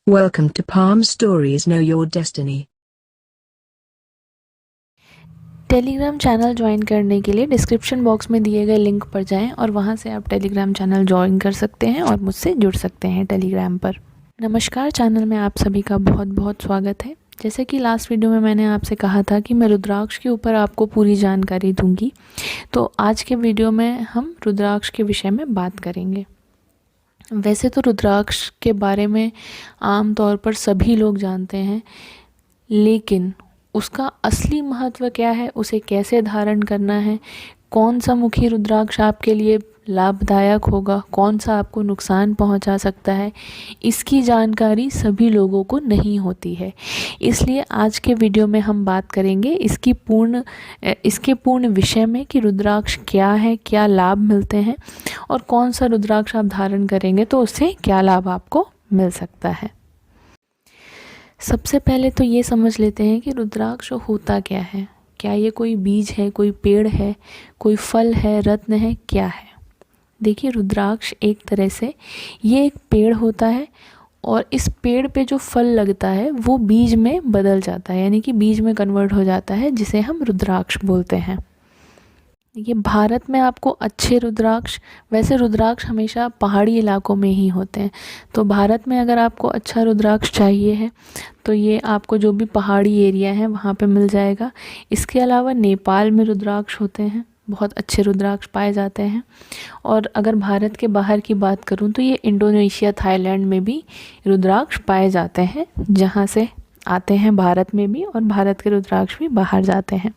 Welcome to Palm Stories Know Your Destiny. Telegram channel join करने के लिए description box में दिए गए लिंक पर जाएं और वहां से आप टेलीग्राम चैनल ज्वाइन कर सकते हैं और मुझसे जुड़ सकते हैं टेलीग्राम पर। नमस्कार, चैनल में आप सभी का बहुत बहुत स्वागत है। जैसे कि लास्ट वीडियो में मैंने आपसे कहा था कि मैं रुद्राक्ष के ऊपर आपको पूरी जानकारी दूंगी, तो आज के वीडियो में हम रुद्राक्ष के विषय में बात करेंगे। वैसे तो रुद्राक्ष के बारे में आम तौर पर सभी लोग जानते हैं, लेकिन उसका असली महत्व क्या है, उसे कैसे धारण करना है, कौन सा मुखी रुद्राक्ष आपके लिए लाभदायक होगा, कौन सा आपको नुकसान पहुंचा सकता है, इसकी जानकारी सभी लोगों को नहीं होती है। इसलिए आज के वीडियो में हम बात करेंगे इसके पूर्ण विषय में कि रुद्राक्ष क्या है, क्या लाभ मिलते हैं और कौन सा रुद्राक्ष आप धारण करेंगे तो उससे क्या लाभ आपको मिल सकता है। सबसे पहले तो ये समझ लेते हैं कि रुद्राक्ष होता क्या है। क्या ये कोई बीज है, कोई पेड़ है, कोई फल है, रत्न है, क्या है? देखिए, रुद्राक्ष एक तरह से ये एक पेड़ होता है और इस पेड़ पे जो फल लगता है वो बीज में बदल जाता है, यानी कि बीज में कन्वर्ट हो जाता है, जिसे हम रुद्राक्ष बोलते हैं। ये भारत में आपको अच्छे रुद्राक्ष, वैसे रुद्राक्ष हमेशा पहाड़ी इलाकों में ही होते हैं, तो भारत में अगर आपको अच्छा रुद्राक्ष चाहिए है तो ये आपको जो भी पहाड़ी एरिया है वहाँ पे मिल जाएगा। इसके अलावा नेपाल में रुद्राक्ष होते हैं, बहुत अच्छे रुद्राक्ष पाए जाते हैं। और अगर भारत के बाहर की बात करूँ तो ये इंडोनेशिया, थाईलैंड में भी रुद्राक्ष पाए जाते हैं, जहाँ से आते हैं भारत में भी, और भारत के रुद्राक्ष भी बाहर जाते हैं।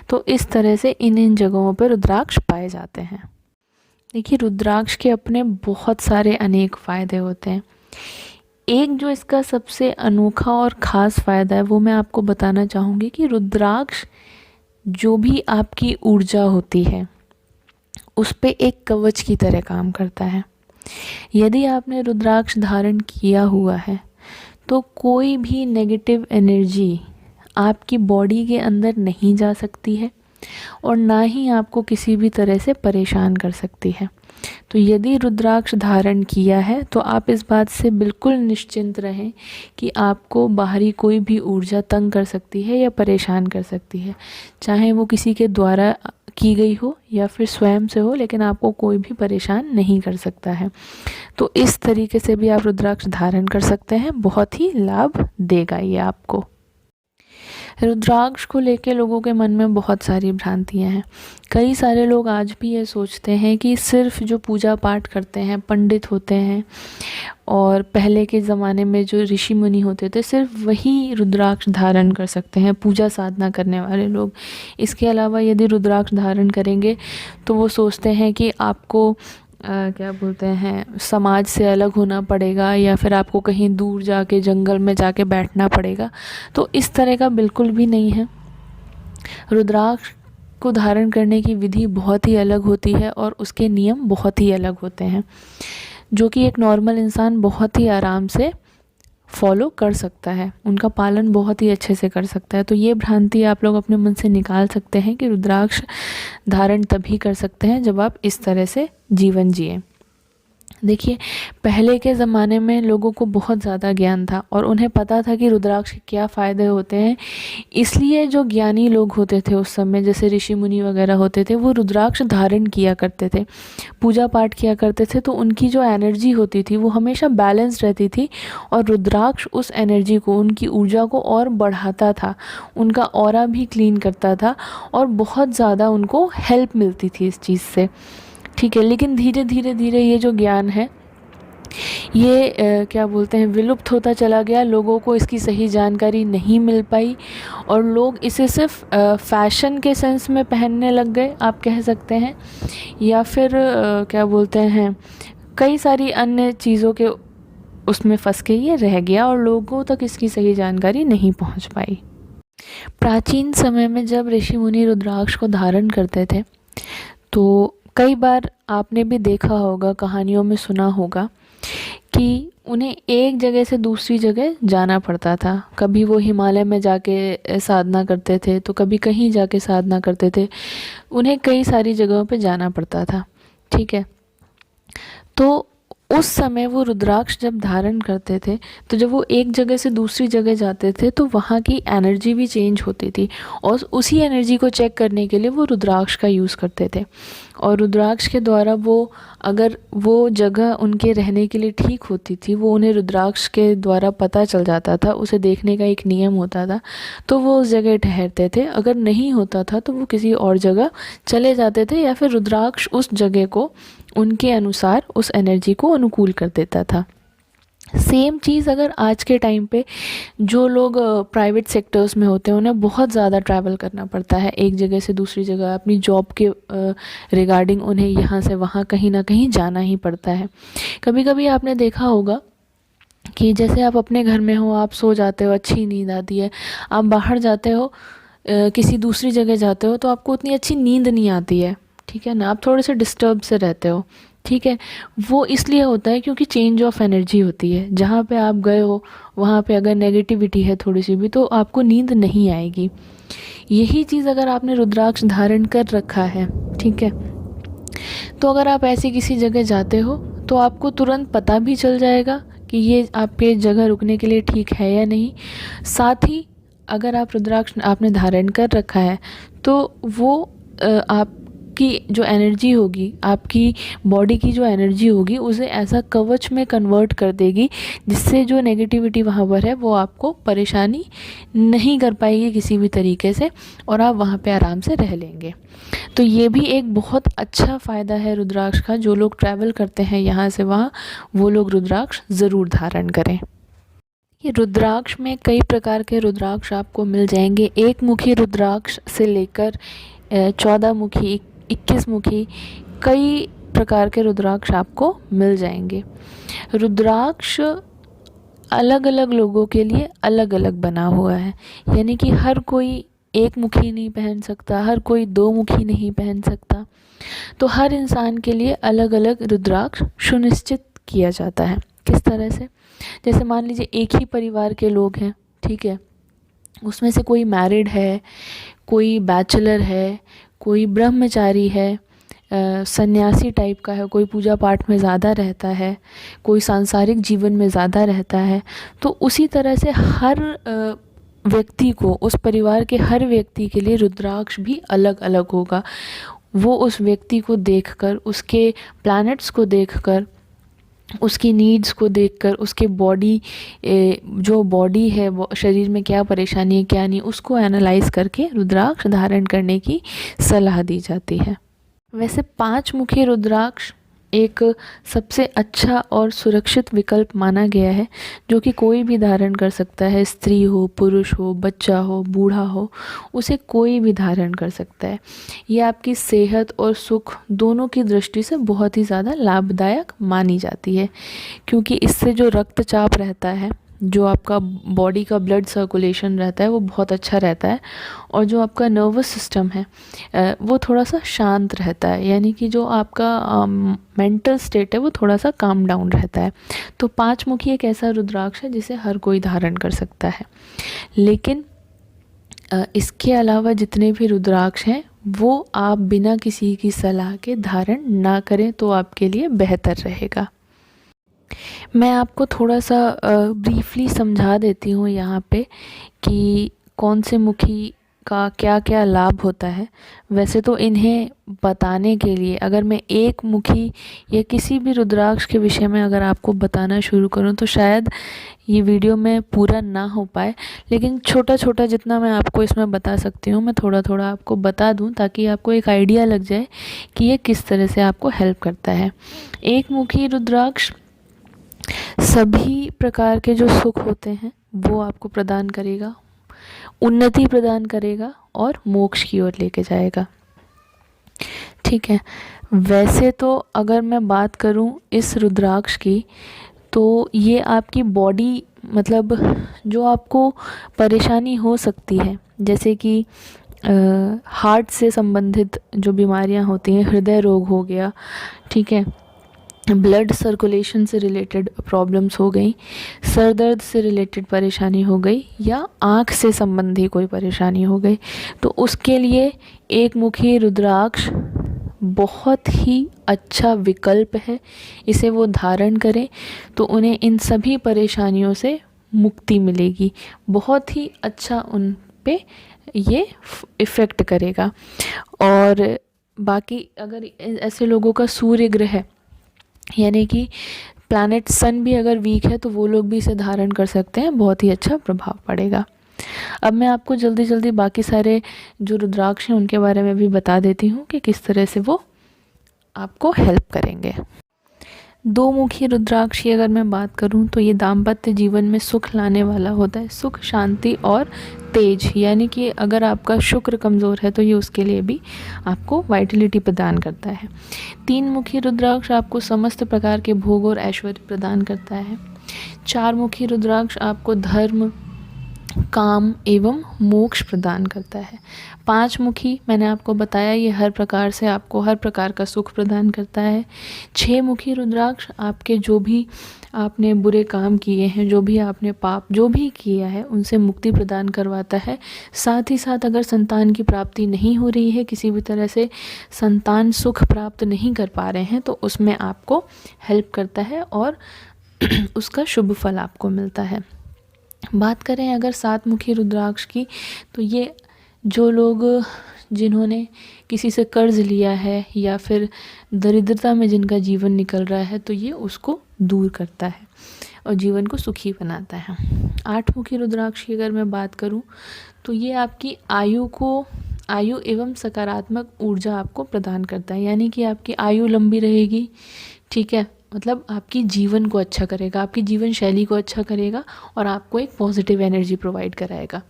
तो इस तरह से इन जगहों पर रुद्राक्ष पाए जाते हैं। देखिए, रुद्राक्ष के अपने बहुत सारे अनेक फ़ायदे होते हैं। एक जो इसका सबसे अनोखा और ख़ास फ़ायदा है वो मैं आपको बताना चाहूँगी कि रुद्राक्ष जो भी आपकी ऊर्जा होती है उस पे एक कवच की तरह काम करता है। यदि आपने रुद्राक्ष धारण किया हुआ है तो कोई भी नेगेटिव एनर्जी आपकी बॉडी के अंदर नहीं जा सकती है और ना ही आपको किसी भी तरह से परेशान कर सकती है। तो यदि रुद्राक्ष धारण किया है तो आप इस बात से बिल्कुल निश्चिंत रहें कि आपको बाहरी कोई भी ऊर्जा तंग कर सकती है या परेशान कर सकती है, चाहे वो किसी के द्वारा की गई हो या फिर स्वयं से हो, लेकिन आपको कोई भी परेशान नहीं कर सकता है। तो इस तरीके से भी आप रुद्राक्ष धारण कर सकते हैं, बहुत ही लाभ देगा ये आपको। रुद्राक्ष को लेके लोगों के मन में बहुत सारी भ्रांतियां हैं। कई सारे लोग आज भी ये सोचते हैं कि सिर्फ जो पूजा पाठ करते हैं, पंडित होते हैं और पहले के ज़माने में जो ऋषि मुनि होते थे, सिर्फ वही रुद्राक्ष धारण कर सकते हैं, पूजा साधना करने वाले लोग। इसके अलावा यदि रुद्राक्ष धारण करेंगे तो वो सोचते हैं कि आपको क्या बोलते हैं, समाज से अलग होना पड़ेगा या फिर आपको कहीं दूर जाके जंगल में जाके बैठना पड़ेगा। तो इस तरह का बिल्कुल भी नहीं है। रुद्राक्ष को धारण करने की विधि बहुत ही अलग होती है और उसके नियम बहुत ही अलग होते हैं, जो कि एक नॉर्मल इंसान बहुत ही आराम से फॉलो कर सकता है, उनका पालन बहुत ही अच्छे से कर सकता है। तो ये भ्रांति आप लोग अपने मन से निकाल सकते हैं कि रुद्राक्ष धारण तभी कर सकते हैं जब आप इस तरह से जीवन जिए। देखिए, पहले के ज़माने में लोगों को बहुत ज़्यादा ज्ञान था और उन्हें पता था कि रुद्राक्ष के क्या फ़ायदे होते हैं। इसलिए जो ज्ञानी लोग होते थे उस समय, जैसे ऋषि मुनि वगैरह होते थे, वो रुद्राक्ष धारण किया करते थे, पूजा पाठ किया करते थे, तो उनकी जो एनर्जी होती थी वो हमेशा बैलेंस रहती थी और रुद्राक्ष उस एनर्जी को, उनकी ऊर्जा को और बढ़ाता था, उनका ऑरा भी क्लीन करता था और बहुत ज़्यादा उनको हेल्प मिलती थी इस चीज़ से। ठीक है, लेकिन धीरे धीरे ये जो ज्ञान है ये क्या बोलते हैं, विलुप्त होता चला गया। लोगों को इसकी सही जानकारी नहीं मिल पाई और लोग इसे सिर्फ फैशन के सेंस में पहनने लग गए, आप कह सकते हैं, या फिर क्या बोलते हैं, कई सारी अन्य चीज़ों के उसमें फंस के ये रह गया और लोगों तक इसकी सही जानकारी नहीं पहुंच पाई। प्राचीन समय में जब ऋषि मुनि रुद्राक्ष को धारण करते थे तो कई बार आपने भी देखा होगा, कहानियों में सुना होगा कि उन्हें एक जगह से दूसरी जगह जाना पड़ता था। कभी वो हिमालय में जाके साधना करते थे तो कभी कहीं जाके साधना करते थे, उन्हें कई सारी जगहों पे जाना पड़ता था। ठीक है, तो उस समय वो रुद्राक्ष जब धारण करते थे तो जब वो एक जगह से दूसरी जगह जाते थे तो वहाँ की एनर्जी भी चेंज होती थी, और उसी एनर्जी को चेक करने के लिए वो रुद्राक्ष का यूज़ करते थे। और रुद्राक्ष के द्वारा वो, अगर वो जगह उनके रहने के लिए ठीक होती थी, वो उन्हें रुद्राक्ष के द्वारा पता चल जाता था, उसे देखने का एक नियम होता था, तो वो उस जगह ठहरते थे। अगर नहीं होता था तो वो किसी और जगह चले जाते थे, या फिर रुद्राक्ष उस जगह को उनके अनुसार उस एनर्जी को अनुकूल कर देता था। सेम चीज़ अगर आज के टाइम पे जो लोग प्राइवेट सेक्टर्स में होते हैं, उन्हें बहुत ज़्यादा ट्रैवल करना पड़ता है एक जगह से दूसरी जगह, अपनी जॉब के रिगार्डिंग उन्हें यहाँ से वहाँ कहीं ना कहीं जाना ही पड़ता है। कभी कभी आपने देखा होगा कि जैसे आप अपने घर में हो, आप सो जाते हो, अच्छी नींद आती है, आप बाहर जाते हो, किसी दूसरी जगह जाते हो तो आपको उतनी अच्छी नींद नहीं आती है, ठीक है ना, आप थोड़े से डिस्टर्ब से रहते हो, ठीक है। वो इसलिए होता है क्योंकि चेंज ऑफ एनर्जी होती है। जहाँ पे आप गए हो वहाँ पे अगर नेगेटिविटी है थोड़ी सी भी, तो आपको नींद नहीं आएगी। यही चीज़ अगर आपने रुद्राक्ष धारण कर रखा है, ठीक है, तो अगर आप ऐसी किसी जगह जाते हो तो आपको तुरंत पता भी चल जाएगा कि ये आपके जगह रुकने के लिए ठीक है या नहीं। साथ ही अगर आप रुद्राक्ष आपने धारण कर रखा है तो वो आपकी जो एनर्जी होगी, आपकी बॉडी की जो एनर्जी होगी, उसे ऐसा कवच में कन्वर्ट कर देगी जिससे जो नेगेटिविटी वहाँ पर है वो आपको परेशानी नहीं कर पाएगी किसी भी तरीके से, और आप वहाँ पे आराम से रह लेंगे। तो ये भी एक बहुत अच्छा फ़ायदा है रुद्राक्ष का। जो लोग ट्रैवल करते हैं यहाँ से वहाँ, वो लोग रुद्राक्ष ज़रूर धारण करें। ये रुद्राक्ष में कई प्रकार के रुद्राक्ष आपको मिल जाएंगे। एक मुखी रुद्राक्ष से लेकर 14 मुखी, 21 मुखी, कई प्रकार के रुद्राक्ष आपको मिल जाएंगे। रुद्राक्ष अलग अलग लोगों के लिए अलग अलग बना हुआ है, यानी कि हर कोई एक मुखी नहीं पहन सकता, हर कोई 2 मुखी नहीं पहन सकता। तो हर इंसान के लिए अलग अलग रुद्राक्ष सुनिश्चित किया जाता है। किस तरह से? जैसे मान लीजिए एक ही परिवार के लोग हैं, ठीक है, उसमें से कोई मैरिड है, कोई बैचलर है, कोई ब्रह्मचारी है, सन्यासी टाइप का है, कोई पूजा पाठ में ज़्यादा रहता है, कोई सांसारिक जीवन में ज़्यादा रहता है। तो उसी तरह से हर व्यक्ति को, उस परिवार के हर व्यक्ति के लिए रुद्राक्ष भी अलग अलग होगा। वो उस व्यक्ति को देखकर, उसके प्लैनेट्स को देखकर, उसकी नीड्स को देखकर, उसके बॉडी, जो बॉडी है, शरीर में क्या परेशानी है क्या नहीं, उसको एनालाइज करके रुद्राक्ष धारण करने की सलाह दी जाती है। वैसे 5 मुखी रुद्राक्ष एक सबसे अच्छा और सुरक्षित विकल्प माना गया है, जो कि कोई भी धारण कर सकता है। स्त्री हो, पुरुष हो, बच्चा हो, बूढ़ा हो, उसे कोई भी धारण कर सकता है। ये आपकी सेहत और सुख दोनों की दृष्टि से बहुत ही ज़्यादा लाभदायक मानी जाती है, क्योंकि इससे जो रक्तचाप रहता है, जो आपका बॉडी का ब्लड सर्कुलेशन रहता है, वो बहुत अच्छा रहता है, और जो आपका नर्वस सिस्टम है वो थोड़ा सा शांत रहता है, यानी कि जो आपका मेंटल स्टेट है वो थोड़ा सा काम डाउन रहता है। तो 5 मुखी एक ऐसा रुद्राक्ष है जिसे हर कोई धारण कर सकता है। लेकिन इसके अलावा जितने भी रुद्राक्ष हैं वो आप बिना किसी की सलाह के धारण ना करें तो आपके लिए बेहतर रहेगा। मैं आपको थोड़ा सा ब्रीफली समझा देती हूँ यहाँ पे कि कौन से मुखी का क्या क्या लाभ होता है। वैसे तो इन्हें बताने के लिए अगर मैं एक मुखी या किसी भी रुद्राक्ष के विषय में अगर आपको बताना शुरू करूँ तो शायद ये वीडियो में पूरा ना हो पाए, लेकिन छोटा छोटा जितना मैं आपको इसमें बता सकती हूँ मैं थोड़ा थोड़ा आपको बता दूँ, ताकि आपको एक आइडिया लग जाए कि ये किस तरह से आपको हेल्प करता है। एक मुखी रुद्राक्ष सभी प्रकार के जो सुख होते हैं वो आपको प्रदान करेगा, उन्नति प्रदान करेगा और मोक्ष की ओर लेके जाएगा। ठीक है। वैसे तो अगर मैं बात करूं इस रुद्राक्ष की, तो ये आपकी बॉडी, मतलब जो आपको परेशानी हो सकती है, जैसे कि हार्ट से संबंधित जो बीमारियां होती हैं, हृदय रोग हो गया, ठीक है, ब्लड सर्कुलेशन से रिलेटेड प्रॉब्लम्स हो गई, सर दर्द से रिलेटेड परेशानी हो गई, या आँख से संबंधी कोई परेशानी हो गई, तो उसके लिए एक मुखी रुद्राक्ष बहुत ही अच्छा विकल्प है। इसे वो धारण करें तो उन्हें इन सभी परेशानियों से मुक्ति मिलेगी। बहुत ही अच्छा उन पे ये इफ़ेक्ट करेगा। और बाकी अगर ऐसे लोगों का सूर्य ग्रह यानी कि प्लैनेट सन भी अगर वीक है तो वो लोग भी इसे धारण कर सकते हैं, बहुत ही अच्छा प्रभाव पड़ेगा। अब मैं आपको जल्दी जल्दी बाकी सारे जो रुद्राक्ष हैं उनके बारे में भी बता देती हूँ कि किस तरह से वो आपको हेल्प करेंगे। दो मुखी रुद्राक्ष की अगर मैं बात करूं तो ये दाम्पत्य जीवन में सुख लाने वाला होता है, सुख, शांति और तेज। यानी कि अगर आपका शुक्र कमज़ोर है तो ये उसके लिए भी आपको वाइटलिटी प्रदान करता है। तीन मुखी रुद्राक्ष आपको समस्त प्रकार के भोग और ऐश्वर्य प्रदान करता है। चार मुखी रुद्राक्ष आपको धर्म, काम एवं मोक्ष प्रदान करता है। पांच मुखी मैंने आपको बताया ये हर प्रकार से आपको हर प्रकार का सुख प्रदान करता है। छह मुखी रुद्राक्ष आपके जो भी आपने बुरे काम किए हैं, जो भी आपने पाप जो भी किया है उनसे मुक्ति प्रदान करवाता है। साथ ही साथ अगर संतान की प्राप्ति नहीं हो रही है, किसी भी तरह से संतान सुख प्राप्त नहीं कर पा रहे हैं तो उसमें आपको हेल्प करता है और उसका शुभ फल आपको मिलता है। बात करें अगर सात मुखी रुद्राक्ष की तो ये जो लोग जिन्होंने किसी से कर्ज लिया है या फिर दरिद्रता में जिनका जीवन निकल रहा है तो ये उसको दूर करता है और जीवन को सुखी बनाता है। आठ मुखी रुद्राक्ष की अगर मैं बात करूं तो ये आपकी आयु एवं सकारात्मक ऊर्जा आपको प्रदान करता है। यानी कि आपकी आयु लंबी रहेगी, ठीक है, मतलब आपकी जीवन को अच्छा करेगा, आपकी जीवन शैली को अच्छा करेगा और आपको एक पॉजिटिव एनर्जी प्रोवाइड कराएगा।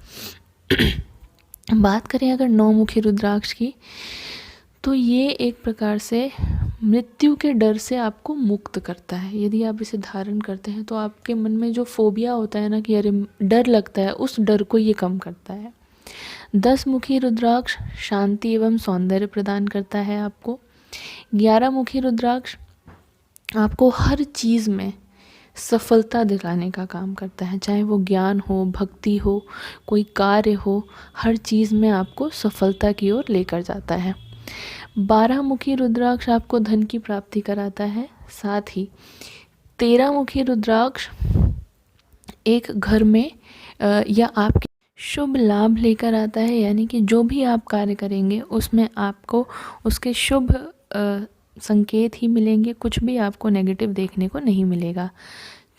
बात करें अगर नौ मुखी रुद्राक्ष की तो ये एक प्रकार से मृत्यु के डर से आपको मुक्त करता है। यदि आप इसे धारण करते हैं तो आपके मन में जो फोबिया होता है ना कि अरे डर लगता है, उस डर को ये कम करता है। 10 मुखी रुद्राक्ष शांति एवं सौंदर्य प्रदान करता है आपको। 11 मुखी रुद्राक्ष आपको हर चीज़ में सफलता दिलाने का काम करता है, चाहे वो ज्ञान हो, भक्ति हो, कोई कार्य हो, हर चीज़ में आपको सफलता की ओर लेकर जाता है। 12 मुखी रुद्राक्ष आपको धन की प्राप्ति कराता है। साथ ही 13 मुखी रुद्राक्ष एक घर में या आपके शुभ लाभ लेकर आता है। यानी कि जो भी आप कार्य करेंगे उसमें आपको उसके शुभ संकेत ही मिलेंगे, कुछ भी आपको नेगेटिव देखने को नहीं मिलेगा।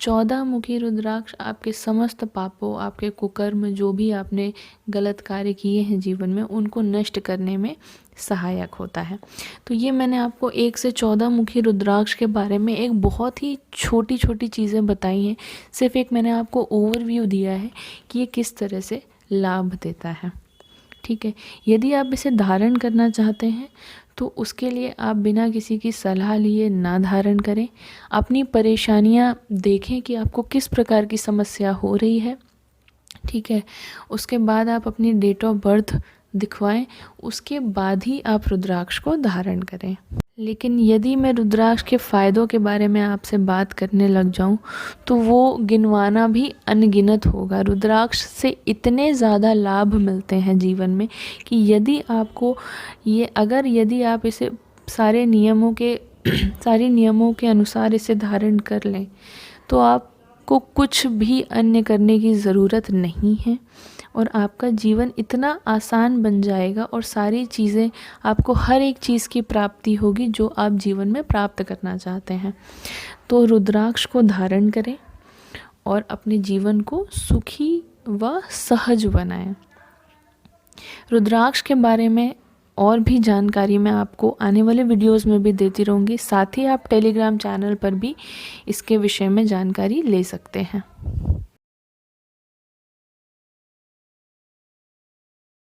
14 मुखी रुद्राक्ष आपके समस्त पापों, आपके कुकर्म, जो भी आपने गलत कार्य किए हैं जीवन में, उनको नष्ट करने में सहायक होता है। तो ये मैंने आपको 1 से 14 मुखी रुद्राक्ष के बारे में एक बहुत ही छोटी छोटी चीज़ें बताई हैं। सिर्फ एक मैंने आपको ओवरव्यू दिया है कि ये किस तरह से लाभ देता है, ठीक है। यदि आप इसे धारण करना चाहते हैं तो उसके लिए आप बिना किसी की सलाह लिए ना धारण करें। अपनी परेशानियां देखें कि आपको किस प्रकार की समस्या हो रही है, ठीक है। उसके बाद आप अपनी डेट ऑफ बर्थ दिखवाएं, उसके बाद ही आप रुद्राक्ष को धारण करें। लेकिन यदि मैं रुद्राक्ष के फ़ायदों के बारे में आपसे बात करने लग जाऊं तो वो गिनवाना भी अनगिनत होगा। रुद्राक्ष से इतने ज़्यादा लाभ मिलते हैं जीवन में कि यदि आपको यदि आप इसे सारे नियमों के अनुसार इसे धारण कर लें तो आपको कुछ भी अन्य करने की ज़रूरत नहीं है और आपका जीवन इतना आसान बन जाएगा और सारी चीज़ें आपको हर एक चीज़ की प्राप्ति होगी जो आप जीवन में प्राप्त करना चाहते हैं। तो रुद्राक्ष को धारण करें और अपने जीवन को सुखी व सहज बनाएं। रुद्राक्ष के बारे में और भी जानकारी मैं आपको आने वाले वीडियोस में भी देती रहूँगी। साथ ही आप टेलीग्राम चैनल पर भी इसके विषय में जानकारी ले सकते हैं।